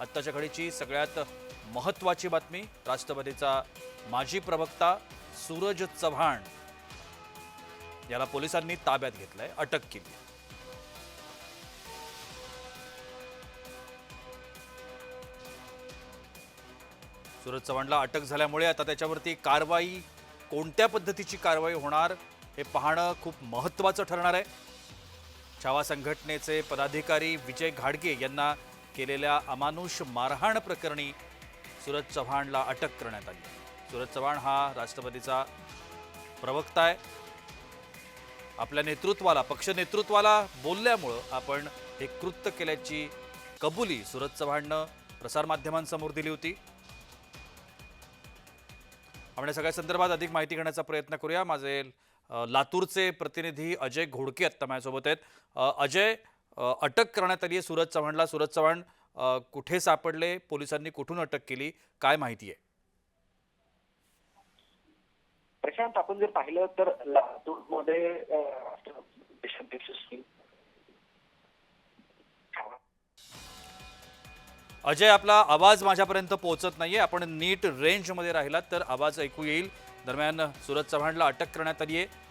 आत्ताच्या घडीची सगळ्यात महत्त्वाची बातमी, राष्ट्रवादीचा माजी प्रवक्ता सूरज चव्हाण याला पोलिसांनी ताब्यात घेतलंय, अटक केली। सूरज चव्हाणला अटक झाल्यामुळे आता त्याच्यावरती कारवाई, कोणत्या पद्धतीची कारवाई होणार हे पाहणं खूप महत्त्वाचं ठरणार आहे। छावा संघटनेचे पदाधिकारी विजय घाडगे यांना केलेल्या अमानुष मारहाण प्रकरणी सूरज चव्हाणला अटक करण्यात आली। सूरज चव्हाण हा राष्ट्रवादीचा प्रवक्ता आहे। आपल्या नेतृत्वाला, पक्ष नेतृत्वाला बोलल्यामुळे आपण हे कृत्य केल्याची कबुली सूरज चव्हाणनं प्रसारमाध्यमांसमोर दिली होती। आपण या सगळ्या संदर्भात अधिक माहिती घेण्याचा प्रयत्न करूया। माझे लातूरचे प्रतिनिधी अजय घोडके आता माझ्यासोबत आहेत। अजय, अटक करण्यात आली आहे सूरज चव्हाणला। सूरज चव्हाण कुठे सापडले, पोलिसांनी कुठून अटक केली, काय माहिती आहे? प्रशांत, आपण जर पाहिलं तर लातूरमध्ये देशाध्यक्ष श्री अजय, आपला आवाज माझ्यापर्यंत पोहोचत नाहीये, आपण नीट रेंजमध्ये राहिलात तर आवाज ऐकू येईल। दरम्यान सूरज चव्हाणला अटक करण्यात आली आहे।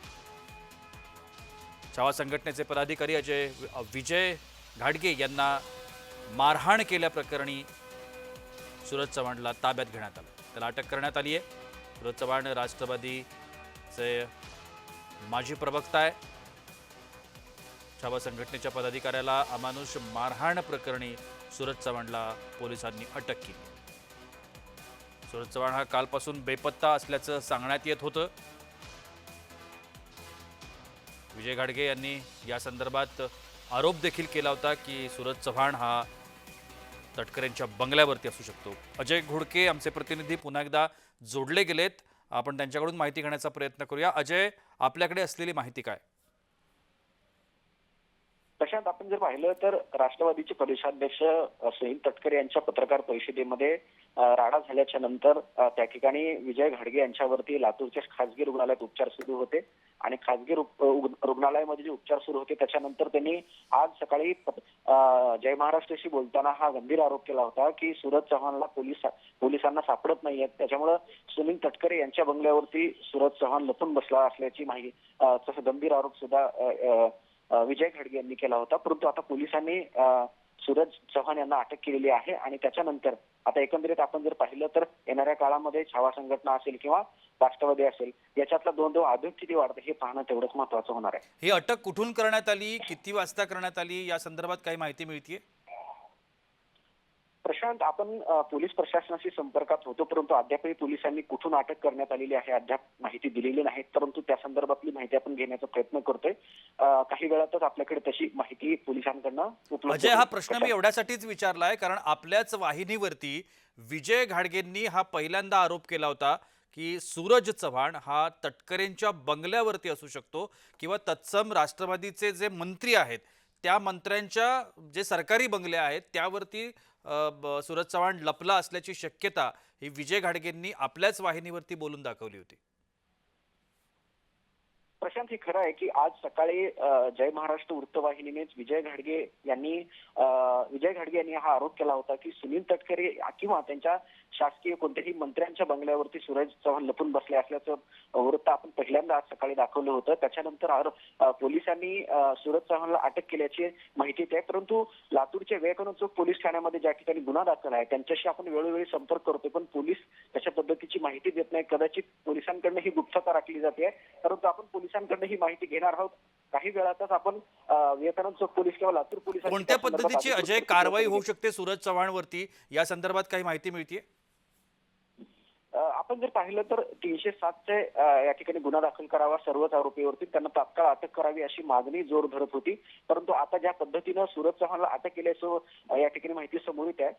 छावा संघटनेचे पदाधिकारी विजय घाडगे यांना मारहाण केल्याप्रकरणी सूरज चव्हाणला ताब्यात घेण्यात आलं, त्याला अटक करण्यात आली आहे। सूरज चव्हाण राष्ट्रवादीचे माजी प्रवक्ता आहे। छावा संघटनेच्या पदाधिकाऱ्याला अमानुष मारहाण प्रकरणी सूरज चव्हाणला पोलिसांनी अटक केली। सूरज चव्हाण हा कालपासून बेपत्ता असल्याचं सांगण्यात येत होतं। विजय घाडगे यांनी या संदर्भात आरोप देखील केला होता की सूरज चव्हाण हा तटकरेंच्या बंगल्यावरती असू शकतो। अजय घोडके आमचे प्रतिनिधी पुन्हा एकदा जोडले गेलेत, आपण त्यांच्याकडून माहिती घेण्याचा प्रयत्न करूया। अजय, आपल्याकडे असलेली माहिती काय? प्रशांत, आपण जर पाहिलं तर राष्ट्रवादीचे प्रदेशाध्यक्ष सुनील तटकरे यांच्या पत्रकार परिषदेमध्ये राडा झाल्याच्या नंतर त्या ठिकाणी विजय घाडगे यांच्यावरती लातूरच्या खासगी रुग्णालयात उपचार सुरू होते आणि खासगी रुग्णालयामध्ये जे उपचार सुरू होते त्याच्यानंतर त्यांनी आज सकाळी जय महाराष्ट्राशी बोलताना हा गंभीर आरोप केला होता की सूरज चव्हाणला पोलिसांना सापडत नाहीयेत, त्याच्यामुळे सुनील तटकरे यांच्या बंगल्यावरती सूरज चव्हाण लपून बसला असल्याची माहिती, तसा गंभीर आरोप सुद्धा विजय घाडगे यांनी केला होता। परंतु आता पोलिसांनी सूरज चव्हाण यांना अटक केलेली आहे आणि त्याच्यानंतर आता एकंदरीत आपण जर पाहिलं तर येणाऱ्या काळामध्ये छावा संघटना असेल किंवा राष्ट्रवादी असेल याच्यातला दोन अधून किती वाढतं हे पाहणं तेवढंच महत्त्वाचं होणार आहे। ही अटक कुठून करण्यात आली, किती वाजता करण्यात आली, या संदर्भात काही माहिती मिळतीये? प्रशांत, आपण पोलीस प्रशासनाशी संपर्कात होतो, परंतु अद्यापही पोलिसांनी कुठून अटक करण्यात आलेली आहे अद्याप माहिती दिलेली नाही, परंतु त्या संदर्भातली माहिती आपण घेण्याचा प्रयत्न करतोय। काही वेळातच आपल्याकडे तशी माहिती पोलिसांकडनं उपलब्ध अजय, हा प्रश्न मी एवढ्यासाठीच विचारलाय कारण आपल्याच वाहिनीवरती विजय घाडगेंनी हा पहिल्यांदा आरोप केला होता की सूरज चव्हाण हा तटकरेंच्या बंगल्यावरती असू शकतो किंवा तत्सम राष्ट्रवादीचे जे मंत्री आहेत त्या मंत्र्यांच्या जे सरकारी बंगले आहेत त्यावरती सूरज चव्हाण लपला असल्याची शक्यता ही विजय घाडगेंनी आपल्याच वाहिनीवरती बोलून दाखवली होती। प्रशांत, हे खरं आहे की आज सकाळी जय महाराष्ट्र वृत्तवाहिनीनेच विजय घाडगे यांनी हा आरोप केला होता की सुनील तटकरे किंवा त्यांच्या शासकीय कोणत्याही मंत्र्यांच्या बंगल्यावरती सूरज चव्हाण लपून बसले असल्याचं वृत्त आपण पहिल्यांदा आज सकाळी दाखवलं होतं। त्याच्यानंतर पोलिसांनी सूरज चव्हाणला अटक केल्याची माहिती आहे, परंतु लातूरच्या विवेकानंद चौक पोलीस ठाण्यामध्ये ज्या ठिकाणी गुन्हा दाखल आहे त्यांच्याशी आपण वेळोवेळी संपर्क करतोय, पण पोलीस तशा पद्धतीची माहिती देत नाही। कदाचित पोलिसांकडनं ही गुप्तता राखली जाते, परंतु आपण पोलिसांकडनं ही माहिती घेणार आहोत। काही वेळातच आपण विवेकानंद चौक पोलीस किंवा लातूर पोलीस कोणत्या पद्धतीची अजय कारवाई होऊ शकते सूरज चव्हाणवरती, या संदर्भात काही माहिती मिळतीये? आपण जर पाहिलं तर 307चे या ठिकाणी गुन्हा दाखल करावा सर्वच आरोपीवरती, त्यांना तात्काळ अटक करावी अशी मागणी जोर धरत होती, परंतु आता ज्या पद्धतीनं सूरज चव्हाणला अटक केल्याचं या ठिकाणी माहिती समोर येत आहे,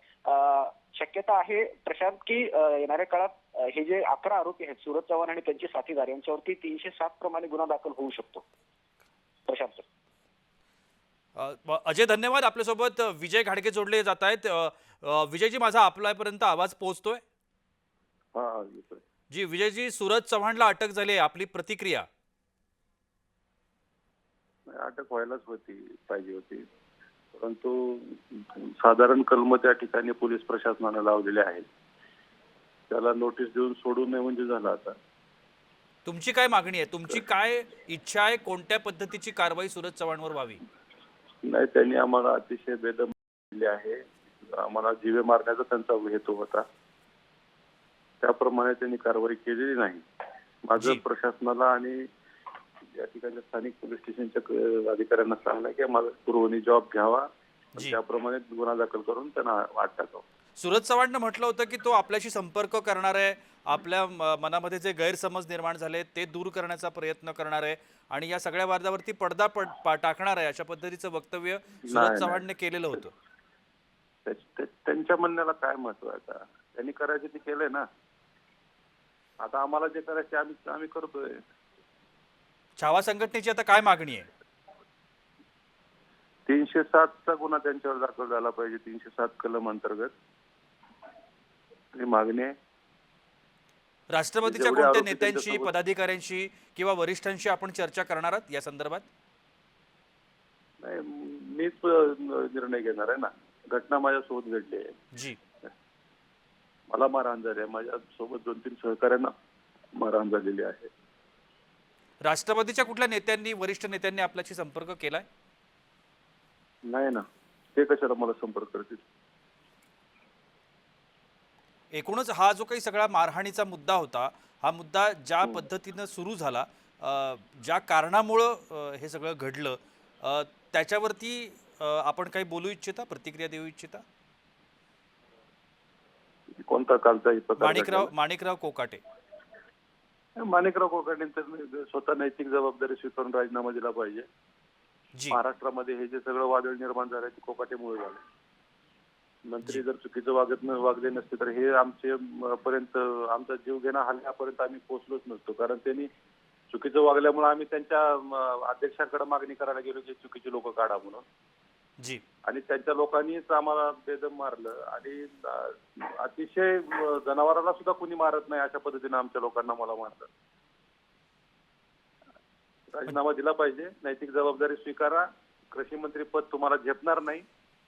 शक्यता आहे प्रशांत की येणाऱ्या काळात हे जे 11 आरोपी आहेत सूरज चव्हाण आणि त्यांचे साथीदार यांच्यावरती 307 प्रमाणे गुन्हा दाखल होऊ शकतो। प्रशांत, अजय धन्यवाद। आपल्यासोबत विजय घाडगे जोडले जात आहेत। विजयजी, माझा आपल्यापर्यंत आवाज पोहोचतोय? जी विजयजी, सूरज चव्हाणला अटक झाली आहे, आपली प्रतिक्रिया? अटक व्हायलाच पाहिजे होती, परंतु साधारण कलम त्या ठिकाणी पोलीस प्रशासनाने लावलेले आहेत. त्याला नोटीस देऊन सोडू नये म्हणजे झालं आता. तुमची काय मागणी आहे? तुमची काय इच्छा आहे? कोणत्या पद्धतीची कारवाई सूरज चव्हाणवर व्हावी? नाही, त्यांनी आम्हाला अतिशय बेदम दिली आहे. आम्हाला जीवे मारण्याचा त्यांचा हेतू होता. त्याप्रमाणे त्यांनी कारवाई केलेली नाही. माझं जी. प्रशासनाला आणि या ठिकाणी स्थानिक पोलीस स्टेशनच्या अधिकाऱ्यांना सांगणं की माझा पूर्वनी जॉब घ्यावा, जी. त्याप्रमाणे गुन्हा दाखल करून त्यांना आत टाकावं. सूरज चव्हाणनं म्हटलं होतं की तो आपल्याशी संपर्क करणार आहे, आपल्या मनामध्ये जे गैरसमज निर्माण झाले ते दूर करण्याचा प्रयत्न करणार आहे आणि या सगळ्या वादावरती पडदा टाकणार आहे, अशा पद्धतीचं वक्तव्य सूरज नाही. चव्हाणने केलेलं होतं. त्यांच्या म्हणण्याला काय महत्व आहे आता? त्यांनी करायचे ते केलंय ना. आता आम्हाला जे करायचे आम्ही करतोय. छावा संघटनेची आता काय मागणी आहे? 307चा गुन्हा त्यांच्यावर दाखल झाला पाहिजे, 307 कलम अंतर्गत. ही मागणी आहे. राष्ट्रवादीच्या जेवढे कोणत्या आरोपी नेत्यांशी, त्यांच्यासोबत- पदाधिकाऱ्यांशी किंवा वरिष्ठांशी आपण चर्चा करणार आहात या संदर्भात? नाही, मीच निर्णय घेणार आहे ना. घटना माझ्यासोबत घडली आहे. जी. मला मारहाण झाली आहे. माझ्या सोबत 2-3 सहकाऱ्यांना मारहाण झालेली आहे. राष्ट्रवादीच्या कुठल्या नेत्यांनी, वरिष्ठ नेत्यांनी आपल्याशी संपर्क केलाय? नाही ना, ते कशाला मला संपर्क करतील? एकूणच हा जो काही सगळा मारहाणीचा मुद्दा होता, हा मुद्दा ज्या पद्धतीनं सुरू झाला, ज्या कारणामुळं हे सगळं घडलं, त्याच्यावरती आपण काही बोलू इच्छिता, प्रतिक्रिया देऊ इच्छिता? कोणता कालचा प्रकार घडला? माणिकराव कोकाटे. माणिकराव कोकाटेंनी तर स्वतः नैतिक जबाबदारी स्वीकारून राजीनामा दिला पाहिजे. जी. महाराष्ट्रामध्ये हे जे सगळं वादळ निर्माण झालं ते कोकाटेमुळे झालं. मंत्री जर चुकीचं वागले नसते तर हे पर्यंत आमचा जीव घेणं हल्ल्यापर्यंत आम्ही पोहोचलोच नसतो. कारण त्यांनी चुकीचं वागल्यामुळे आम्ही त्यांच्या अध्यक्षांकडे मागणी करायला गेलो की चुकीची लोक काढा म्हणून. जी. आणि त्यांच्या लोकांनीच आम्हाला बेदम मारलं आणि अतिशय जनावराला सुद्धा कुणी मारत नाही अशा पद्धतीने आमच्या लोकांना मला मारलं. राजीनामा दिला पाहिजे. नैतिक जबाबदारी स्वीकारा. कृषी मंत्री पद तुम्हाला झेपणार नाही.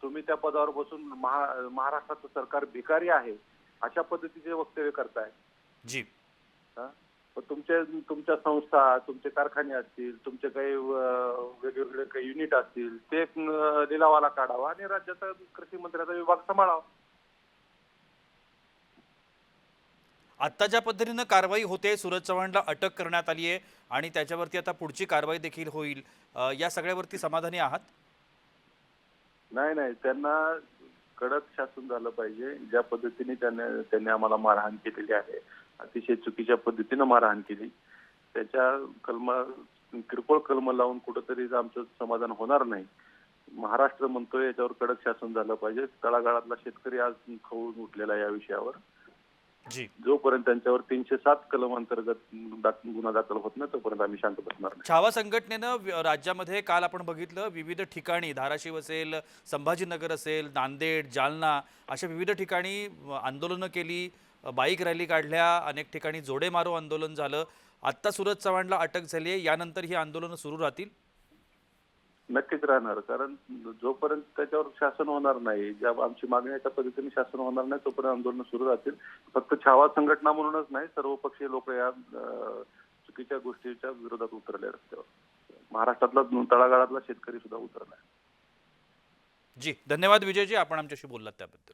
तुम्ही त्या पदावर बसून महाराष्ट्राचं सरकार भिकारी आहे अशा पद्धतीचे वक्तव्य करताय. जी. तुमच्या संस्था, तुमचे कारखाने असतील, तुमचे काही वेगवेगळे काही युनिट असतील, ते लिलावाला काढावा आणि राज्याचा कृषी मंत्र्याचा विभाग सांभाळावा. आता ज्या पद्धतीनं कारवाई होते, सूरज चव्हाणला अटक करण्यात आली आहे आणि त्याच्यावरती आता पुढची कारवाई देखील होईल, या सगळ्यावरती समाधानी आहात? नाही, त्यांना कडक शासन झालं पाहिजे. ज्या पद्धतीने त्यांनी आम्हाला मारहाण केलेली आहे, अतिशय चुकीच्या पद्धतीनं मारहाण केली. त्याच्या किरकोळ कलम लावून कुठंतरी आमचं समाधान होणार नाही. महाराष्ट्र म्हणतोय याच्यावर कडक शासन झालं पाहिजे. तळागाळातला शेतकरी आज खवळून उठलेला आहे या विषयावर. जी. जोपर्यंत त्यांच्यावर 307 कलम अंतर्गत गुन्हा दाखल होत नाही तोपर्यंत आम्ही शांत बसणार नाही. छावा संघटनेनं राज्यामध्ये काल आपण बघितलं, विविध ठिकाणी, धाराशिव असेल, संभाजीनगर असेल, नांदेड, जालना, अशा विविध ठिकाणी आंदोलनं केली, बाईक रॅली काढल्या, अनेक ठिकाणी जोडे मारो आंदोलन झालं. आत्ता सूरज चव्हाणला अटक झाली आहे, यानंतर ही आंदोलनं सुरू राहतील? नक्कीच राहणार. कारण जोपर्यंत त्याच्यावर शासन होणार नाही, ज्या आमची मागणी आहे त्या पद्धतीने शासन होणार नाही तोपर्यंत आंदोलन सुरू राहतील. फक्त छावा संघटना म्हणूनच नाही, सर्वपक्षीय लोक या चुकीच्या गोष्टीच्या विरोधात उतरले रस्त्यावर. महाराष्ट्रातला तळागाळातला शेतकरी सुद्धा उतरला. जी, धन्यवाद विजयजी, आपण आमच्याशी बोललात त्याबद्दल.